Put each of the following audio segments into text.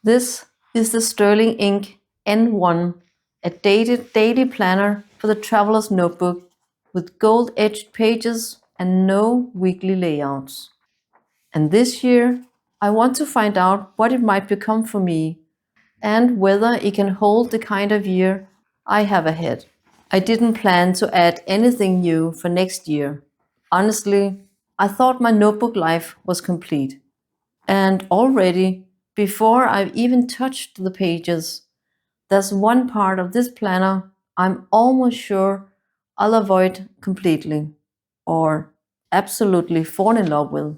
This is the Sterling Ink N1, a dated daily planner for the traveler's notebook with gold-edged pages and no weekly layouts. And this year, I want to find out what it might become for me and whether it can hold the kind of year I have ahead. I didn't plan to add anything new for next year. Honestly, I thought my notebook life was complete. And already, before I've even touched the pages, there's one part of this planner I'm almost sure I'll avoid completely or absolutely fall in love with.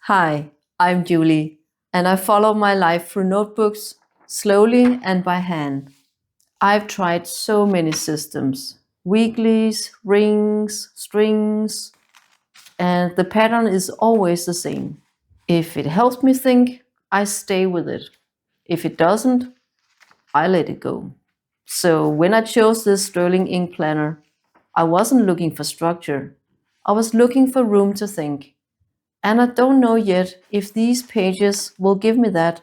Hi, I'm Julie, and I follow my life through notebooks, slowly and by hand. I've tried so many systems, weeklies, rings, strings, and the pattern is always the same. If it helps me think, I stay with it. If it doesn't, I let it go. So when I chose this Sterling Ink planner, I wasn't looking for structure. I was looking for room to think. And I don't know yet if these pages will give me that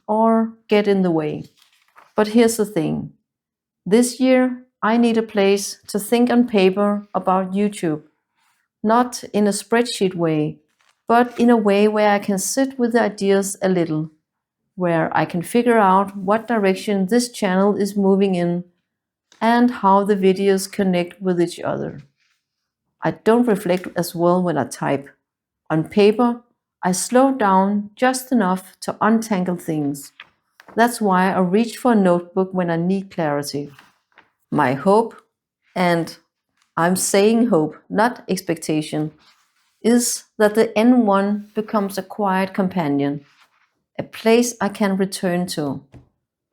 or get in the way. But here's the thing. This year, I need a place to think on paper about YouTube. Not in a spreadsheet way, but in a way where I can sit with the ideas a little, where I can figure out what direction this channel is moving in and how the videos connect with each other. I don't reflect as well when I type. On paper, I slow down just enough to untangle things. That's why I reach for a notebook when I need clarity. My hope, and I'm saying hope, not expectation, is that the N1 becomes a quiet companion, a place I can return to,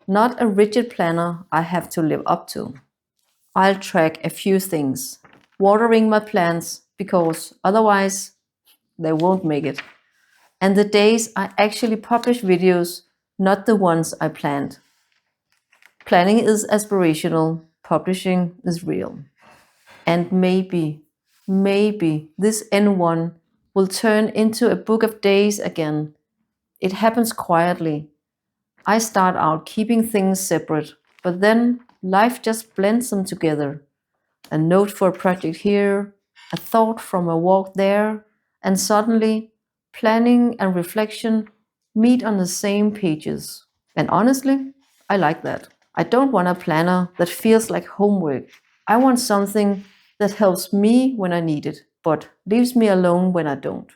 not a rigid planner I have to live up to. I'll track a few things, watering my plants because otherwise they won't make it, and the days I actually publish videos, not the ones I planned. Planning is aspirational, publishing is real. And maybe this N1 will turn into a book of days again. It happens quietly. I start out keeping things separate, but then life just blends them together. A note for a project here, a thought from a walk there, and suddenly planning and reflection meet on the same pages. And honestly, I like that. I don't want a planner that feels like homework. I want something that helps me when I need it, but leaves me alone when I don't.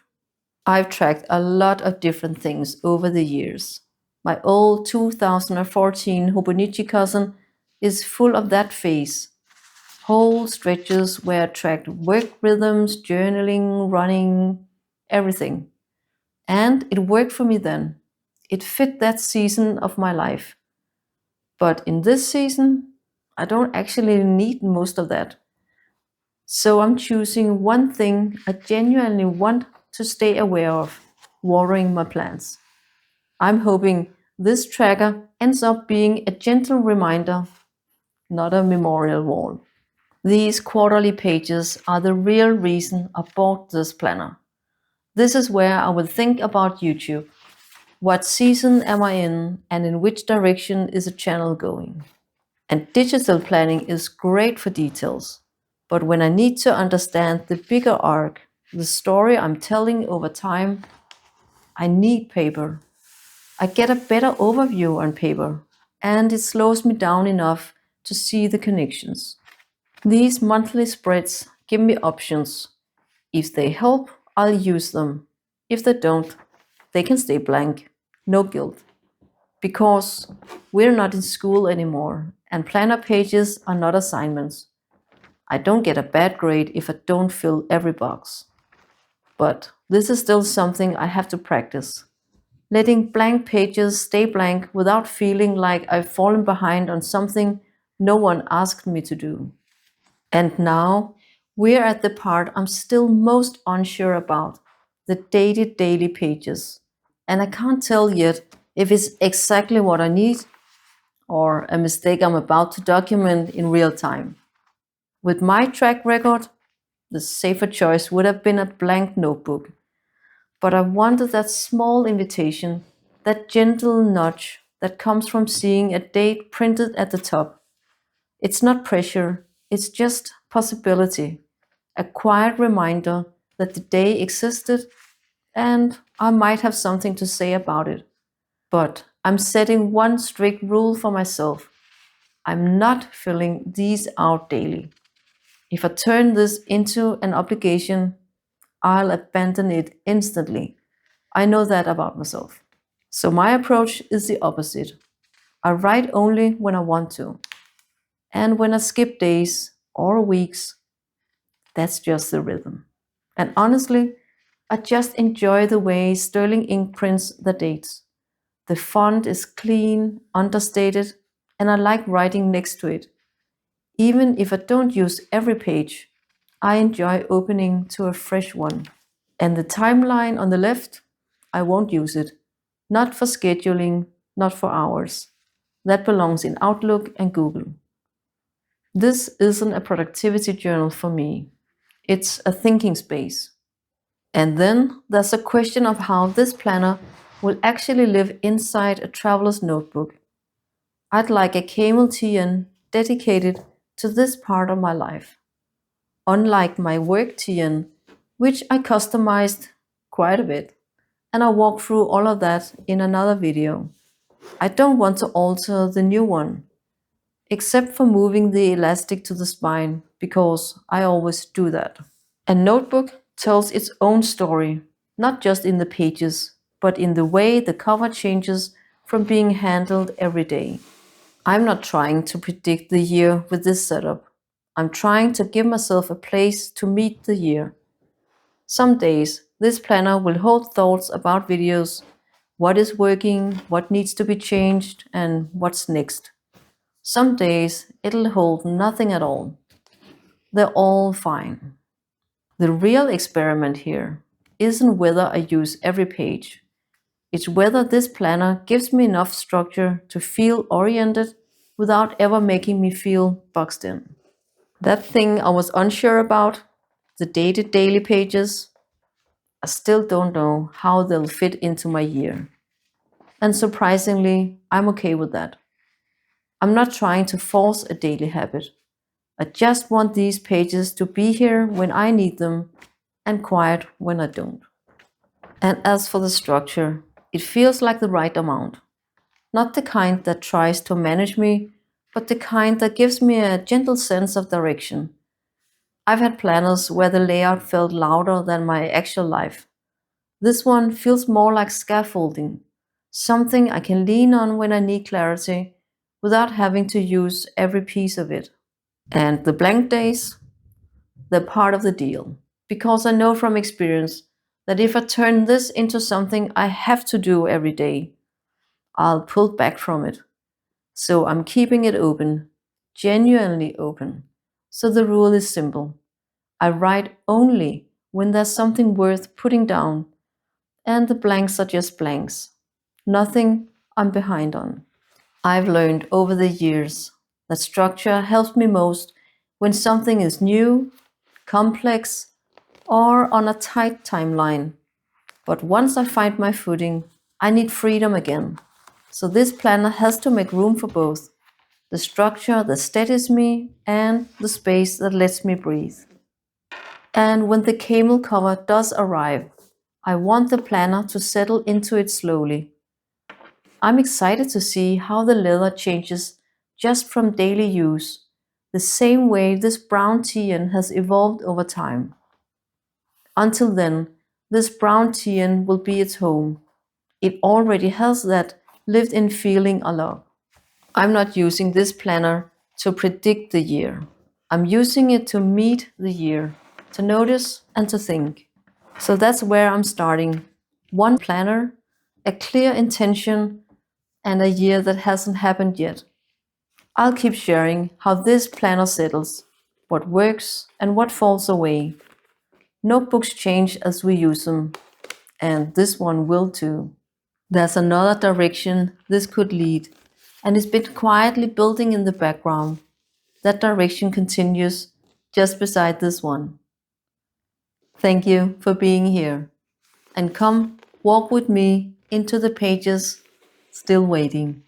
I've tracked a lot of different things over the years. My old 2014 Hobonichi cousin is full of that phase. Whole stretches where I tracked work rhythms, journaling, running, everything. And it worked for me then. It fit that season of my life. But in this season, I don't actually need most of that. So I'm choosing one thing I genuinely want to stay aware of, watering my plants. I'm hoping this tracker ends up being a gentle reminder, not a memorial wall. These quarterly pages are the real reason I bought this planner. This is where I will think about YouTube. What season am I in and which direction is the channel going? And digital planning is great for details. But when I need to understand the bigger arc, the story I'm telling over time, I need paper. I get a better overview on paper, and it slows me down enough to see the connections. These monthly spreads give me options. If they help, I'll use them. If they don't, they can stay blank. No guilt. Because we're not in school anymore, and planner pages are not assignments. I don't get a bad grade if I don't fill every box. But this is still something I have to practice. Letting blank pages stay blank without feeling like I've fallen behind on something no one asked me to do. And now we're at the part I'm still most unsure about, the dated daily pages. And I can't tell yet if it's exactly what I need or a mistake I'm about to document in real time. With my track record, the safer choice would have been a blank notebook. But I wanted that small invitation, that gentle nudge that comes from seeing a date printed at the top. It's not pressure, it's just possibility, a quiet reminder that the day existed and I might have something to say about it. But I'm setting one strict rule for myself. I'm not filling these out daily. If I turn this into an obligation, I'll abandon it instantly. I know that about myself. So my approach is the opposite. I write only when I want to. And when I skip days or weeks, that's just the rhythm. And honestly, I just enjoy the way sterling ink prints the dates. The font is clean, understated, and I like writing next to it. Even if I don't use every page, I enjoy opening to a fresh one. And the timeline on the left, I won't use it. Not for scheduling, not for hours. That belongs in Outlook and Google. This isn't a productivity journal for me. It's a thinking space. And then there's a question of how this planner will actually live inside a traveler's notebook. I'd like a camel TN dedicated to this part of my life. Unlike my work TN, which I customized quite a bit, and I'll walk through all of that in another video. I don't want to alter the new one, except for moving the elastic to the spine, because I always do that. A notebook tells its own story, not just in the pages, but in the way the cover changes from being handled every day. I'm not trying to predict the year with this setup. I'm trying to give myself a place to meet the year. Some days, this planner will hold thoughts about videos, what is working, what needs to be changed, and what's next. Some days, it'll hold nothing at all. They're all fine. The real experiment here isn't whether I use every page. It's whether this planner gives me enough structure to feel oriented without ever making me feel boxed in. That thing I was unsure about, the dated daily pages, I still don't know how they'll fit into my year. And surprisingly, I'm okay with that. I'm not trying to force a daily habit. I just want these pages to be here when I need them and quiet when I don't. And as for the structure, it feels like the right amount. Not the kind that tries to manage me, but the kind that gives me a gentle sense of direction. I've had planners where the layout felt louder than my actual life. This one feels more like scaffolding, something I can lean on when I need clarity without having to use every piece of it. And the blank days, they're part of the deal, because I know from experience that if I turn this into something I have to do every day, I'll pull back from it. So I'm keeping it open, genuinely open. So the rule is simple. I write only when there's something worth putting down, and the blanks are just blanks. Nothing I'm behind on. I've learned over the years that structure helps me most when something is new, complex, or on a tight timeline. But once I find my footing, I need freedom again. So this planner has to make room for both the structure that steadies me and the space that lets me breathe. And when the camel cover does arrive, I want the planner to settle into it slowly. I'm excited to see how the leather changes just from daily use, the same way this brown TN has evolved over time. Until then, this brown TN will be its home. It already has that lived-in feeling I love. I'm not using this planner to predict the year. I'm using it to meet the year, to notice and to think. So that's where I'm starting. One planner, a clear intention, and a year that hasn't happened yet. I'll keep sharing how this planner settles, what works and what falls away. Notebooks change as we use them, and this one will too. There's another direction this could lead, and it's been quietly building in the background. That direction continues just beside this one. Thank you for being here, and come walk with me into the pages still waiting.